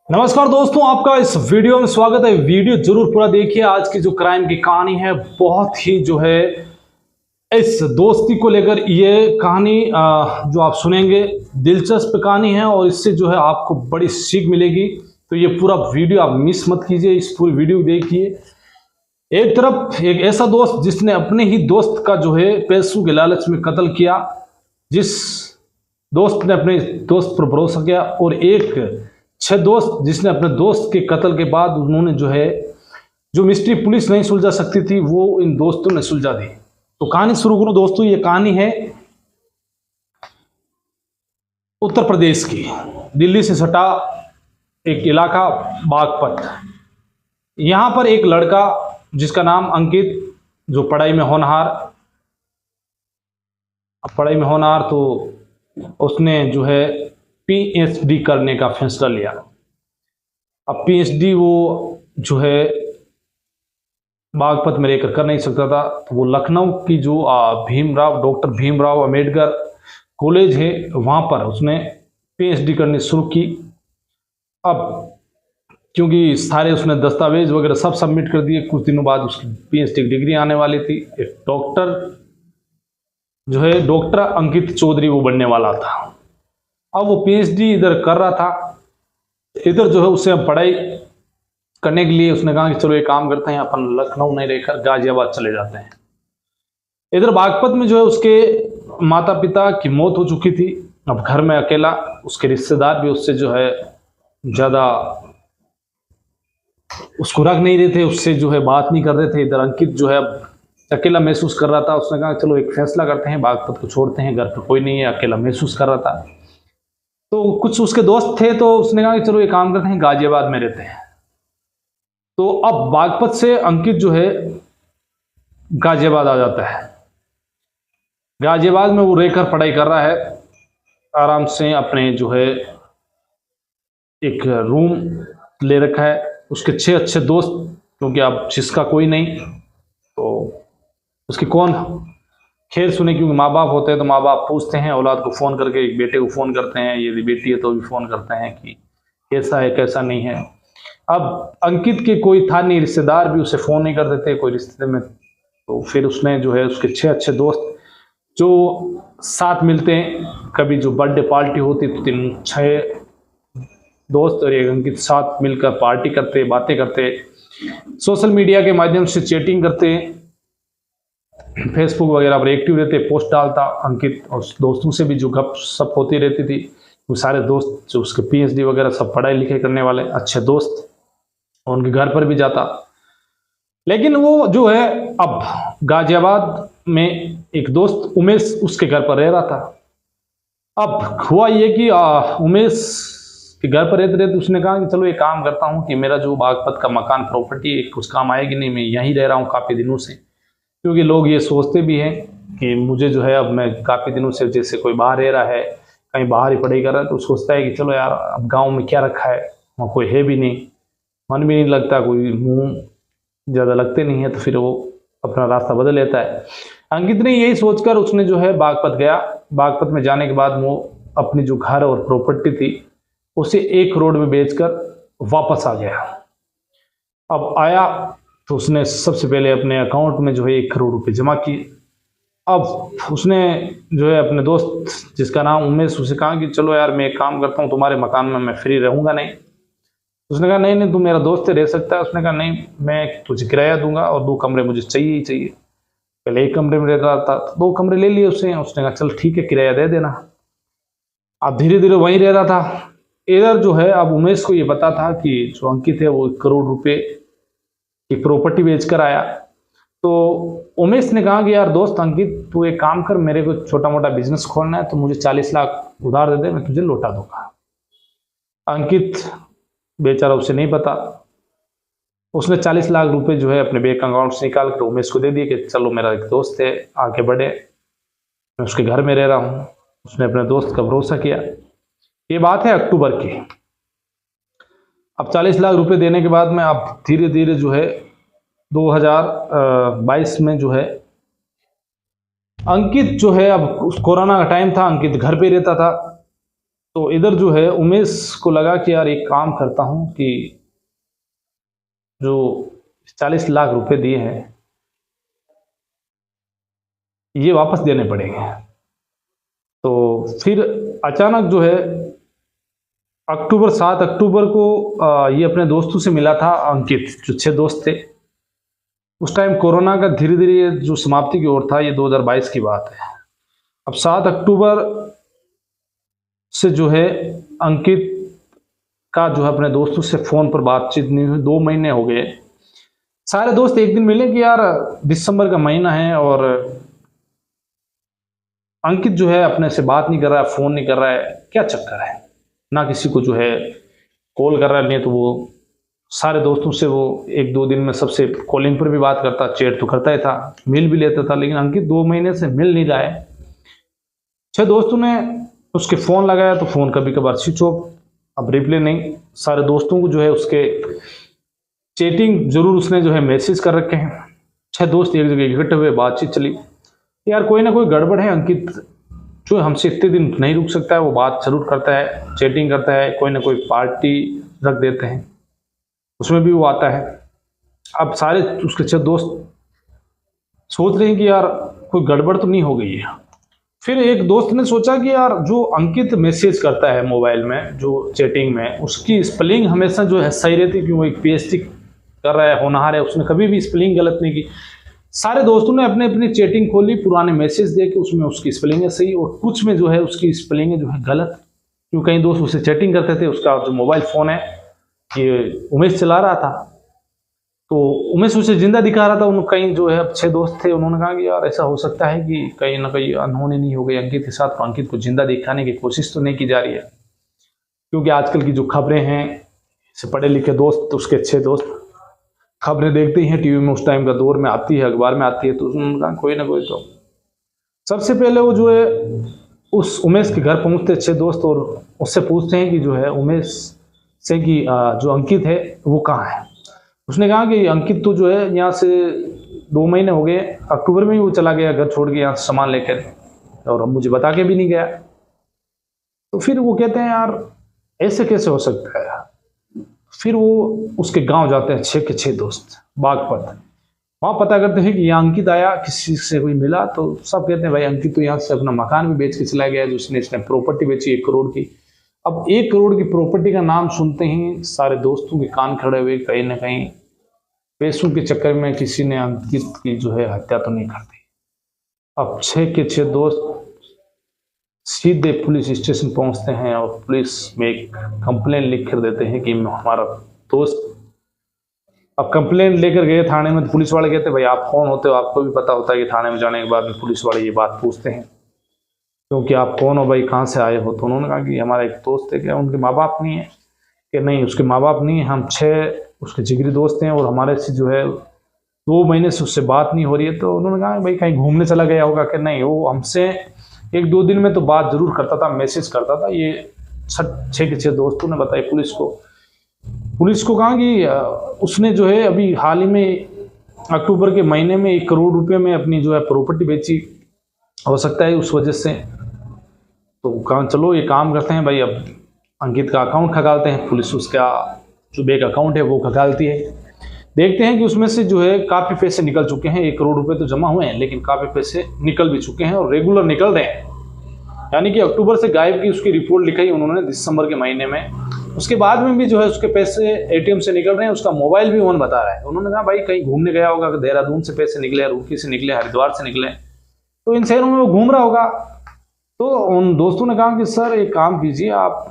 नमस्कार दोस्तों, आपका इस वीडियो में स्वागत है। वीडियो जरूर पूरा देखिए। आज की जो क्राइम की कहानी है बहुत ही जो है इस दोस्ती को लेकर ये कहानी जो आप सुनेंगे दिलचस्प कहानी है और इससे जो है आपको बड़ी सीख मिलेगी। तो ये पूरा वीडियो आप मिस मत कीजिए, इस पूरी वीडियो देखिए। एक तरफ एक ऐसा दोस्त जिसने अपने ही दोस्त का जो है पैसों के लालच में कत्ल किया, जिस दोस्त ने अपने दोस्त पर भरोसा किया, और एक 6 दोस्त जिसने अपने दोस्त के कत्ल के बाद उन्होंने जो है जो मिस्ट्री पुलिस नहीं सुलझा सकती थी वो इन दोस्तों ने सुलझा दी। तो कहानी शुरू करूं दोस्तों। ये कहानी है उत्तर प्रदेश की, दिल्ली से सटा एक इलाका बागपत। यहां पर एक लड़का जिसका नाम अंकित, जो पढ़ाई में होनहार, तो उसने जो है पीएचडी करने का फैसला लिया। अब पीएचडी वो जो है बागपत में रहकर कर नहीं सकता था, तो वो लखनऊ की जो डॉक्टर भीमराव अंबेडकर कॉलेज है वहाँ पर उसने पीएचडी करनी शुरू की। अब क्योंकि सारे उसने दस्तावेज वगैरह सब सबमिट कर दिए, कुछ दिनों बाद उसकी पीएचडी की डिग्री आने वाली थी। एक डॉक्टर जो है डॉक्टर अंकित चौधरी वो बनने वाला था। अब वो पीएचडी इधर कर रहा था, इधर जो है उससे पढ़ाई करने के लिए उसने कहा कि चलो एक काम करते हैं, अपन लखनऊ नहीं रहकर गाजियाबाद चले जाते हैं। इधर बागपत में जो है उसके माता पिता की मौत हो चुकी थी। अब घर में अकेला, उसके रिश्तेदार भी उससे जो है ज़्यादा उसको रख नहीं रहे थे, उससे जो है बात नहीं कर रहे थे। इधर अंकित जो है अब अकेला महसूस कर रहा था। उसने कहा चलो एक फैसला करते हैं, बागपत को छोड़ते हैं, घर पर कोई नहीं है, अकेला महसूस कर रहा था। तो कुछ उसके दोस्त थे, तो उसने कहा कि चलो एक काम करते हैं, गाजियाबाद में रहते हैं। तो अब बागपत से अंकित जो है गाजियाबाद आ जाता है। गाजियाबाद में वो रहकर पढ़ाई कर रहा है आराम से, अपने जो है एक रूम ले रखा है। उसके 6 अच्छे दोस्त, क्योंकि अब जिसका कोई नहीं तो उसकी कौन खैर सुने, क्योंकि माँ बाप होते हैं तो माँ बाप पूछते हैं औलाद को, फ़ोन करके एक बेटे को फ़ोन करते हैं, यदि बेटी है तो भी फ़ोन करते हैं कि कैसा है कैसा नहीं है। अब अंकित के कोई था नहीं, रिश्तेदार भी उसे फ़ोन नहीं करते थे कोई रिश्ते में। तो फिर उसने जो है उसके 6 अच्छे दोस्त जो साथ मिलते हैं, कभी जो बर्थडे पार्टी होती तो 6 दोस्त और एक अंकित साथ मिलकर पार्टी करते, बातें करते, सोशल मीडिया के माध्यम से चैटिंग करते, फेसबुक वगैरह पर एक्टिव रहते, पोस्ट डालता अंकित, और दोस्तों से भी जो गपशप होती रहती थी। वो सारे दोस्त जो उसके पीएचडी वगैरह सब पढ़ाई लिखाई करने वाले अच्छे दोस्त, और उनके घर पर भी जाता। लेकिन वो जो है अब गाजियाबाद में एक दोस्त उमेश उसके घर पर रह रहा था। अब हुआ ये कि उमेश के घर पर रहते रहते उसने कहा कि चलो एक काम करता हूँ कि मेरा जो बागपत का मकान प्रॉपर्टी है कुछ काम आएगी नहीं, मैं यहीं रह रहा हूँ काफ़ी दिनों से। क्योंकि लोग ये सोचते भी हैं कि मुझे जो है अब मैं काफ़ी दिनों से, जैसे कोई बाहर रह रहा है, कहीं बाहर ही पढ़ाई कर रहा है, तो सोचता है कि चलो यार अब गांव में क्या रखा है, वहाँ कोई है भी नहीं, मन भी नहीं लगता, कोई मुंह ज़्यादा लगते नहीं है, तो फिर वो अपना रास्ता बदल लेता है। अंकित ने यही सोचकर उसने जो है बागपत गया। बागपत में जाने के बाद वो अपनी जो घर और प्रॉपर्टी थी उसे 1 करोड़ में बेचकर वापस आ गया। अब आया तो उसने सबसे पहले अपने अकाउंट में जो है 1 करोड़ रुपए जमा किए। अब उसने जो है अपने दोस्त जिसका नाम उमेश, उसे कहा कि चलो यार मैं एक काम करता हूँ, तुम्हारे मकान में मैं फ्री रहूँगा नहीं। उसने कहा नहीं तू मेरा दोस्त रह सकता है। उसने कहा नहीं, मैं तुझे किराया दूंगा और 2 कमरे मुझे चाहिए ही चाहिए। पहले 1 कमरे में रहता था, 2 कमरे ले लिए उसने कहा चल ठीक है किराया दे देना। अब धीरे धीरे वहीं रह रहा था। इधर जो है अब उमेश को ये पता था कि जो अंकित है वो 1 करोड़ रुपए की प्रॉपर्टी बेचकर आया। तो उमेश ने कहा कि यार दोस्त अंकित, तू एक काम कर, मेरे को छोटा मोटा बिजनेस खोलना है, तो मुझे 40 लाख उधार दे दे, मैं तुझे लौटा दूंगा। अंकित बेचारा उसे नहीं पता, उसने 40 लाख रुपए जो है अपने बैंक अकाउंट से निकाल कर उमेश को दे दिए कि चलो मेरा एक दोस्त है, आगे बढ़े, मैं उसके घर में रह रहा हूँ। उसने अपने दोस्त का भरोसा किया। ये बात है अक्टूबर की। अब 40 लाख रुपए देने के बाद में अब धीरे धीरे जो है 2022 में जो है अंकित जो है, अब कोरोना का टाइम था, अंकित घर पे रहता था, तो इधर जो है उमेश को लगा कि यार एक काम करता हूं कि जो 40 लाख रुपए दिए हैं ये वापस देने पड़ेंगे। तो फिर अचानक जो है 7 अक्टूबर को ये अपने दोस्तों से मिला था, अंकित, जो 6 दोस्त थे। उस टाइम कोरोना का धीरे धीरे जो समाप्ति की ओर था, ये 2022 की बात है। अब 7 अक्टूबर से जो है अंकित का जो है अपने दोस्तों से फोन पर बातचीत नहीं हुई, 2 महीने हो गए। सारे दोस्त एक दिन मिले कि यार दिसंबर का महीना है और अंकित जो है अपने से बात नहीं कर रहा है, फोन नहीं कर रहा है, क्या चक्कर है, ना किसी को जो है कॉल कर रहा है, नहीं तो वो सारे दोस्तों से वो 1-2 दिन में सबसे कॉलिंग पर भी बात करता, चैट तो करता ही था, मिल भी लेता था, लेकिन अंकित 2 महीने से मिल नहीं रहा है। 6 दोस्तों ने उसके फोन लगाया तो फोन कभी कभार स्विच ऑफ, अब रिप्लाई नहीं। सारे दोस्तों को जो है उसके चैटिंग जरूर उसने जो है मैसेज कर रखे हैं। 6 दोस्त एक जगह इकट्ठे हुए, बातचीत चली, यार कोई ना कोई गड़बड़ है, अंकित जो हमसे इतने दिन नहीं रुक सकता है, वो बात जरूर करता है, चैटिंग करता है, कोई ना कोई पार्टी रख देते हैं, उसमें भी वो आता है। अब सारे उसके 6 दोस्त सोच रहे हैं कि यार कोई गड़बड़ तो नहीं हो गई है। फिर एक दोस्त ने सोचा कि यार जो अंकित मैसेज करता है मोबाइल में, जो चैटिंग में, उसकी स्पेलिंग हमेशा जो है सही रहती है, क्योंकि वो एक पीएचडी कर रहा है, होनहार है, उसने कभी भी स्पेलिंग गलत नहीं की। सारे दोस्तों ने अपने अपनी चैटिंग खोली, पुराने मैसेज देके उसमें उसकी स्पेलिंग है सही और कुछ में जो है उसकी स्पेलिंग है जो है गलत। क्योंकि कई दोस्त उससे चैटिंग करते थे, उसका जो मोबाइल फोन है ये उमेश चला रहा था, तो उमेश उसे जिंदा दिखा रहा था। उन कई जो है 6 दोस्त थे, उन्होंने कहा कि यार ऐसा हो सकता है कि कहीं ना कहीं अनहोनी नहीं हो गई अंकित के साथ, तो अंकित को जिंदा दिखाने की कोशिश तो नहीं की जा रही है। क्योंकि आजकल की जो खबरें हैं, से पढ़े लिखे दोस्त, उसके 6 दोस्त खबरें देखते ही हैं टीवी में, उस टाइम का दौर में आती है, अखबार में आती है, तो उन्होंने कहा कोई ना कोई तो। सबसे पहले वो जो है उस उमेश के घर पहुंचते 6 दोस्त और उससे पूछते हैं कि जो है उमेश से कि जो अंकित है वो कहाँ है। उसने कहा कि अंकित तो जो है यहाँ से 2 महीने हो गए, अक्टूबर में ही वो चला गया घर छोड़ के यहाँ से सामान लेकर, और अब मुझे बता के भी नहीं गया। तो फिर वो कहते हैं यार ऐसे कैसे हो सकता है। फिर वो उसके गांव जाते हैं 6 के 6 दोस्त, बागपत, वहाँ पता करते हैं कि यहाँ अंकित आया, किसी से कोई मिला, तो सब कहते हैं भाई अंकित तो यहाँ से अपना मकान भी बेच के चला गया, जिसने इसने प्रॉपर्टी बेची 1 करोड़ की। अब 1 करोड़ की प्रॉपर्टी का नाम सुनते ही सारे दोस्तों के कान खड़े हुए, कहीं ना कहीं पैसों के चक्कर में किसी ने अंकित की जो है हत्या तो नहीं कर दी। अब 6 के 6 दोस्त सीधे पुलिस स्टेशन पहुंचते हैं और पुलिस में एक कंप्लेन लिख कर देते हैं कि हमारा दोस्त। अब कंप्लेन लेकर गए थाने में, तो पुलिस वाले कहते हैं भाई आप कौन होते हो, आपको भी पता होता है कि थाने में जाने के बाद में पुलिस वाले ये बात पूछते हैं क्योंकि आप कौन हो भाई, कहाँ से आए हो। तो उन्होंने कहा कि हमारा एक दोस्त है। क्या उनके माँ बाप नहीं है? कि नहीं उसके माँ बाप नहीं है, हम 6 उसके जिगरी दोस्त हैं और हमारे से जो है 2 महीने से उससे बात नहीं हो रही है। तो उन्होंने कहा भाई कहीं घूमने चला गया होगा। कि नहीं, वो हमसे 1-2 दिन में तो बात जरूर करता था, मैसेज करता था। ये 6 के 6 दोस्तों ने बताया पुलिस को। पुलिस को कहा कि उसने जो है अभी हाल ही में अक्टूबर के महीने में 1 करोड़ रुपए में अपनी जो है प्रॉपर्टी बेची, हो सकता है उस वजह से। तो कहा चलो ये काम करते हैं भाई, अब अंकित का अकाउंट खगालते हैं। पुलिस उसका जो बैंक अकाउंट है वो खगालती है, देखते हैं कि उसमें से जो है काफ़ी पैसे निकल चुके हैं। 1 करोड़ रुपए तो जमा हुए हैं, लेकिन काफ़ी पैसे निकल भी चुके हैं और रेगुलर निकल रहे हैं। यानी कि अक्टूबर से गायब की उसकी रिपोर्ट लिखाई उन्होंने दिसंबर के महीने में। उसके बाद में भी जो है उसके पैसे एटीएम से निकल रहे हैं, उसका मोबाइल भी ऑन बता रहा है। उन्होंने कहा भाई कहीं घूमने गया होगा, देहरादून से पैसे निकले, रुड़की से निकले, हरिद्वार से निकले, तो इन शहरों में वो घूम रहा होगा। तो उन दोस्तों ने कहा कि सर एक काम कीजिए आप,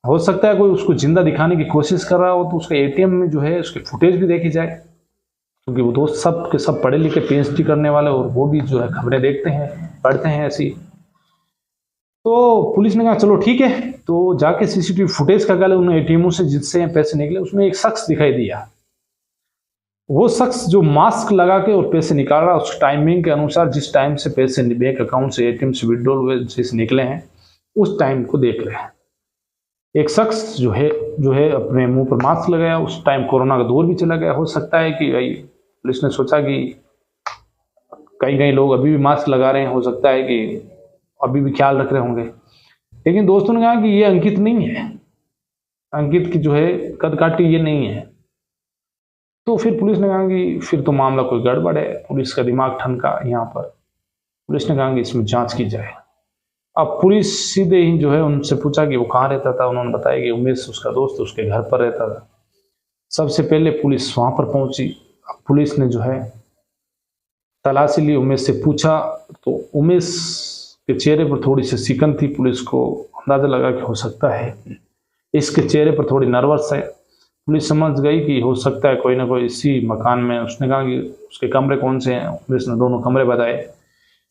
हो सकता है कोई उसको जिंदा दिखाने की कोशिश कर रहा हो, तो उसका एटीएम में जो है उसके फुटेज भी देखी जाए, क्योंकि वो दोस्त सब के सब पढ़े लिखे पीएचडी करने वाले और वो भी जो है खबरें देखते हैं, पढ़ते हैं ऐसी। तो पुलिस ने कहा चलो ठीक है। तो जाके सीसीटीवी फुटेज का गले उन एटीएमों से जिससे पैसे निकले, उसमें एक शख्स दिखाई दिया। वो शख्स जो मास्क लगा के और पैसे निकाल रहा, उस टाइमिंग के अनुसार जिस टाइम से पैसे बैंक अकाउंट से एटीएम से विड्रॉल हुए, जैसे निकले हैं, उस टाइम को देख रहे हैं। एक शख्स जो है अपने मुंह पर मास्क लगाया, उस टाइम कोरोना का दौर भी चला गया। हो सकता है कि भाई पुलिस ने सोचा कि कई लोग अभी भी मास्क लगा रहे हैं, हो सकता है कि अभी भी ख्याल रख रहे होंगे। लेकिन दोस्तों ने कहा कि ये अंकित नहीं है, अंकित की जो है कद काठी ये नहीं है। तो फिर पुलिस ने कहा कि फिर तो मामला कोई गड़बड़ है, पुलिस का दिमाग ठनका यहाँ पर। पुलिस ने कहा कि इसमें जांच की जाए। अब पुलिस सीधे ही जो है उनसे पूछा कि वो कहाँ रहता था। उन्होंने बताया कि उमेश उसका दोस्त उसके घर पर रहता था। सबसे पहले पुलिस वहां पर पहुंची। पुलिस ने जो है तलाशी ली, उमेश से पूछा तो उमेश के चेहरे पर थोड़ी सी सिकन थी। पुलिस को अंदाजा लगा कि हो सकता है इसके चेहरे पर थोड़ी नर्वस है। पुलिस समझ गई कि हो सकता है कोई ना कोई इसी मकान में। उसने कहा कि उसके कमरे कौन से हैं। पुलिस ने दोनों कमरे बताए।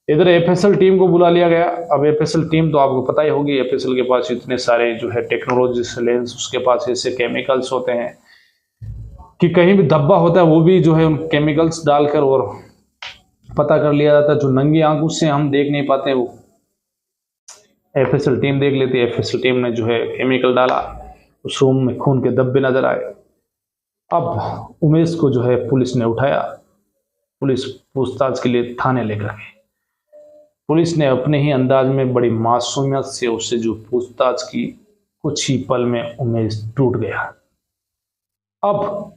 इधर एफएसएल टीम को बुला लिया गया। अब एफएसएल टीम तो आपको पता ही होगी, एफएसएल के पास इतने सारे जो है टेक्नोलॉजी लेंस, उसके पास ऐसे केमिकल्स होते हैं कि कहीं भी धब्बा होता है वो भी जो है उन केमिकल्स डालकर और पता कर लिया जाता है। जो नंगी आंखों से हम देख नहीं पाते वो एफएसएल टीम देख लेती है। एफएसएल टीम ने जो है केमिकल डाला, उस रूम में खून के धब्बे नजर आए। अब उमेश को जो है पुलिस ने उठाया, पुलिस पूछताछ के लिए थाने लेकर गई। पुलिस ने अपने ही अंदाज में बड़ी मासूमियत से उससे जो पूछताछ की, कुछ ही पल में उमेश टूट गया। अब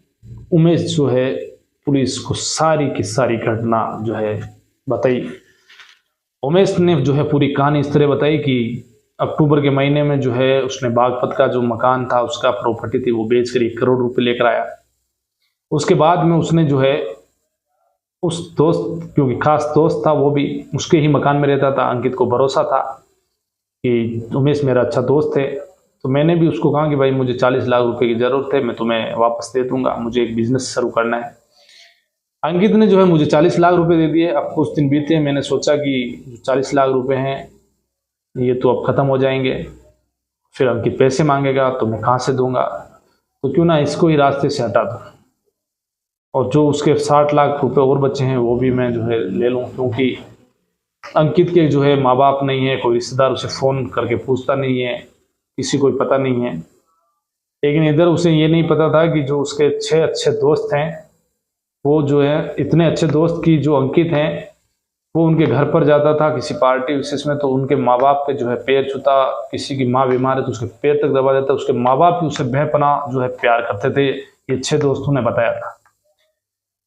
उमेश जो है पुलिस को सारी की सारी घटना जो है बताई। उमेश ने जो है पूरी कहानी इस तरह बताई कि अक्टूबर के महीने में जो है उसने बागपत का जो मकान था, उसका प्रॉपर्टी थी, वो बेचकर 1 करोड़ रुपए लेकर आया। उसके बाद में उसने जो है उस दोस्त, क्योंकि खास दोस्त था, वो भी उसके ही मकान में रहता था। अंकित को भरोसा था कि उमेश मेरा अच्छा दोस्त है, तो मैंने भी उसको कहा कि भाई मुझे 40 लाख रुपए की ज़रूरत है, मैं तुम्हें वापस दे दूंगा, मुझे एक बिजनेस शुरू करना है। अंकित ने जो है मुझे 40 लाख रुपए दे दिए। अब कुछ दिन बीते, मैंने सोचा कि 40 लाख रुपए हैं ये तो अब ख़त्म हो जाएंगे, फिर अंकित पैसे मांगेगा तो मैं कहाँ से दूंगा, तो क्यों ना इसको ही रास्ते से हटा दूँ, और जो उसके 60 लाख रुपए और बचे हैं वो भी मैं जो है ले लूँ। क्योंकि अंकित के जो है माँ बाप नहीं है, कोई रिश्तेदार उसे फ़ोन करके पूछता नहीं है, किसी को पता नहीं है। लेकिन इधर उसे ये नहीं पता था कि जो उसके 6 अच्छे दोस्त हैं, वो जो है इतने अच्छे दोस्त की जो अंकित हैं, वो उनके घर पर जाता था किसी पार्टी विशेष में, तो उनके माँ बाप के जो है पैर छूता। किसी की माँ बीमार है तो उसके पैर तक दबा देता। उसके माँ बाप भी उसे बेपनाह जो है प्यार करते थे। ये 6 दोस्तों ने बताया था।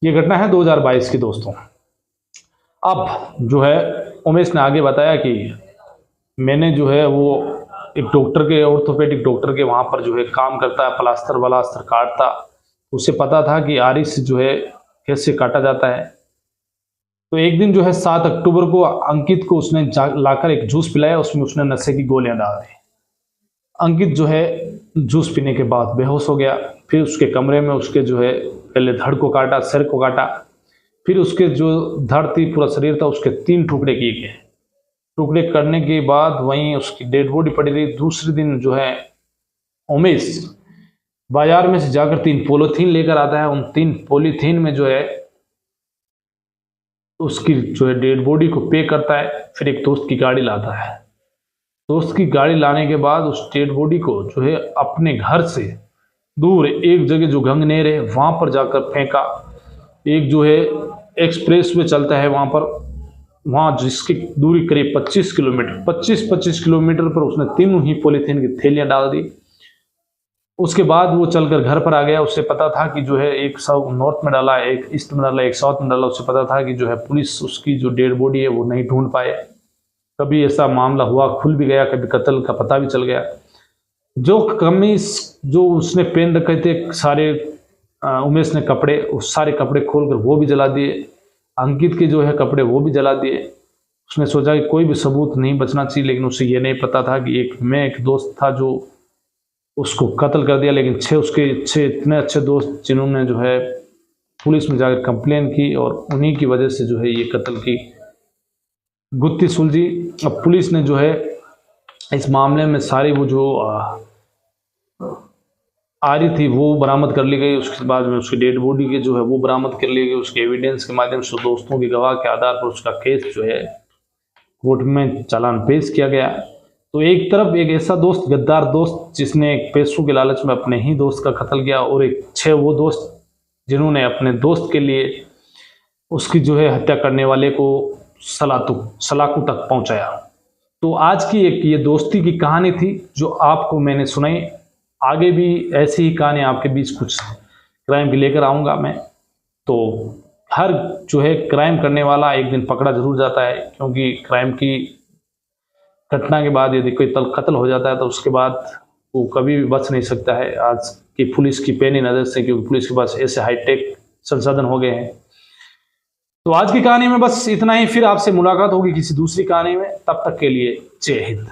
ये घटना है 2022 की दोस्तों। अब जो है उमेश ने आगे बताया कि मैंने जो है वो एक डॉक्टर के, ऑर्थोपेडिक डॉक्टर के वहाँ पर जो है काम करता है, प्लास्टर वलास्टर काटता। उसे पता था कि आरिस जो है कैसे काटा जाता है। तो एक दिन जो है 7 अक्टूबर को अंकित को उसने लाकर एक जूस पिलाया, उसमें उसने नशे की गोलियां डाल दी। अंकित जो है जूस पीने के बाद बेहोश हो गया। फिर उसके कमरे में उसके जो है पहले धड़ को काटा, सिर को काटा, फिर उसके जो धड़ थी, पूरा शरीर था, उसके 3 टुकड़े किए गए। टुकड़े करने के बाद वहीं उसकी डेड बॉडी पड़ी रही। दूसरे दिन जो है उमेश बाजार में से जाकर 3 पॉलीथीन लेकर आता है। उन 3 पॉलीथीन में जो है उसकी जो है डेड बॉडी को पैक करता है। फिर एक दोस्त की गाड़ी लाता है। दोस्त की गाड़ी लाने के बाद उस डेड बॉडी को जो है अपने घर से दूर एक जगह जो गंगनेर है वहां पर जाकर फेंका। एक जो है एक्सप्रेस वे चलता है वहां पर, वहां जिसकी दूरी करीब 25 किलोमीटर, 25 किलोमीटर पर उसने तीनों ही पॉलीथीन की थैलियां डाल दी। उसके बाद वो चलकर घर पर आ गया। उसे पता था कि जो है एक साउथ नॉर्थ में डाला, एक ईस्ट में डाला, एक साउथ में डाला। उसे पता था कि जो है पुलिस उसकी जो डेड बॉडी है वो नहीं ढूंढ पाए। कभी ऐसा मामला हुआ, खुल भी गया, कभी कत्ल का पता भी चल गया। जो कमीज जो उसने पहन रखे थे सारे उमेश ने कपड़े, उस सारे कपड़े खोलकर वो भी जला दिए। अंकित के जो है कपड़े वो भी जला दिए। उसने सोचा कि कोई भी सबूत नहीं बचना चाहिए, लेकिन उसे ये नहीं पता था कि एक दोस्त था जो उसको कत्ल कर दिया। लेकिन 6 उसके 6 इतने अच्छे दोस्त जिन्होंने जो है पुलिस में जाकर कंप्लेन की, और उन्हीं की वजह से जो है ये कत्ल की गुत्थी सुलझी। अब पुलिस ने जो है इस मामले में सारी वो जो आ रही थी वो बरामद कर ली गई। उसके बाद में उसकी डेड बॉडी के जो है वो बरामद कर ली गई। उसके एविडेंस के माध्यम से, दोस्तों की गवाह के आधार पर उसका केस जो है कोर्ट में चालान पेश किया गया। तो एक तरफ एक ऐसा दोस्त, गद्दार दोस्त, जिसने पैसों के लालच में अपने ही दोस्त का कत्ल किया, और एक 6 वो दोस्त जिन्होंने अपने दोस्त के लिए उसकी जो है हत्या करने वाले को सलाखों तक पहुंचाया। तो आज की एक ये दोस्ती की कहानी थी जो आपको मैंने सुनाई। आगे भी ऐसी ही कहानी आपके बीच कुछ क्राइम की लेकर आऊँगा मैं। तो हर जो है क्राइम करने वाला एक दिन पकड़ा जरूर जाता है, क्योंकि क्राइम की घटना के बाद यदि कोई कत्ल हो जाता है तो उसके बाद वो कभी भी बच नहीं सकता है आज की पुलिस की पैनी नज़र से, क्योंकि पुलिस के पास ऐसे हाईटेक संसाधन हो गए हैं। तो आज की कहानी में बस इतना ही, फिर आपसे मुलाकात होगी किसी दूसरी कहानी में। तब तक के लिए जय हिंद।